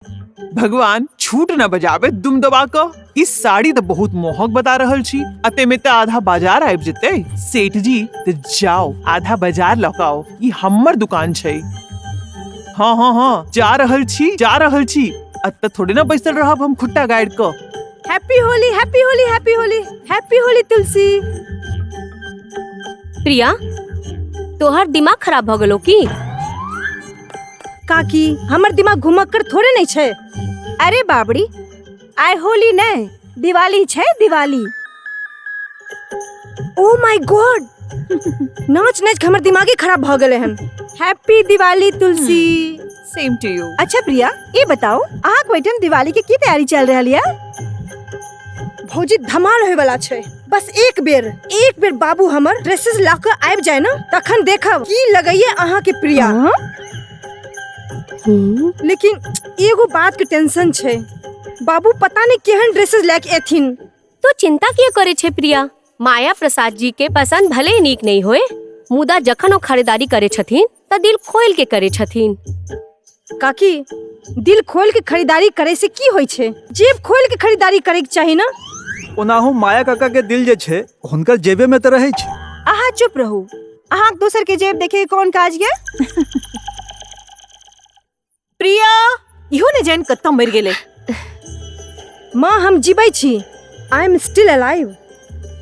भगवान छूट न बजावे दुम दबा क। इस साड़ी तो बहुत मोहक बता रहल छी, अते में तो आधा बाजार आबि जेते। सेठ जी तो जाओ आधा बाजार लौकाओ, ये हमर दुकान छै। हाँ हाँ हाँ जा रहल छी। अत थोड़े ना बैसल रहब हम खुट्टा गाड़ क। Happy Holi, happy Holi, happy Holi, happy Holi Tulsi. Priya, तोहर दिमाग खराब भ गेलो की? काकी हमर दिमाग घुमक कर थोड़े नहीं छे। अरे बाबड़ी, आय होली नहीं दिवाली छे, दिवाली। ओ माय गॉड, नाच नाच हमर दिमागे खराब भ गेले हन। Happy Diwali Tulsi. Same to you. अच्छा प्रिया, ये बताओ अहाँ के बेटन दिवाली के की तैयारी चल रही है? भौजी धमाल होय वाला छे। बस एक बेर बाबू हमर ड्रेसेस ला के आबि जाए ना, तखन देखब की लगइए अहाँ के प्रिया। लेकिन एगो बात के टेंशन छे, बाबू पता नहीं केहन ड्रेसेस लेके एथिन। तो चिंता किया करे छे प्रिया? माया प्रसाद जी के पसंद भले ही नीक नहीं होए, मुदा जखन ओ खरीदारी करे छथिन त दिल खोल के करे छथिन। काकी दिल खोल के खरीदारी करे से की होय छे? जेब खोल के खरीदारी करे के चाही ना। ओनाहु माया काका के दिल जे छे हुनकर जेबे में तो रहे छे। अहाँ चुप रहू, अहाँ दोसर के जेब देखे कौन काज गे? प्रिया, इहो ने जान कत्ता मर गेले। माँ हम जीबै छी, आई एम स्टिल अलाइव।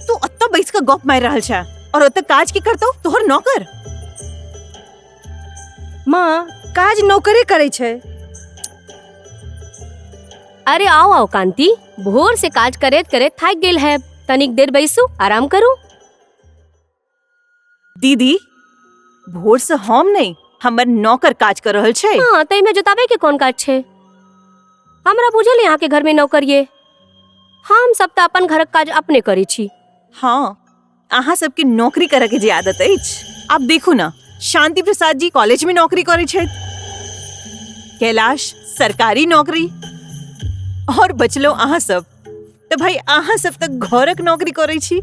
तू अत्ता बैस के गप मार रहल छा और ओते काज की करतो तोहर नौकर? माँ काज नौकरे करे छे। अरे आओ आओ कांति, भोर से काज करत करत थक गेल है, तनिक देर बैसू आराम करू। दीदी, भोर से हम नहीं हमर नौकर काज कर रहल छे। हाँ, तई में जोतावे के कौन काज छे? हमरा बुझल यहाँ के घर में नौकर ये। हम सब तो अपन घरक काज अपने करे छी। हाँ, अहाँ सबके नौकरी करे के जे आदत अछि। आप देखू ना, शांति प्रसाद जी कॉलेज में नौकरी करे छे, कैलाश सरकारी नौकरी, और बचलो अहाँ सब तो भाई अहाँ सब तक घरक नौकरी करे छी।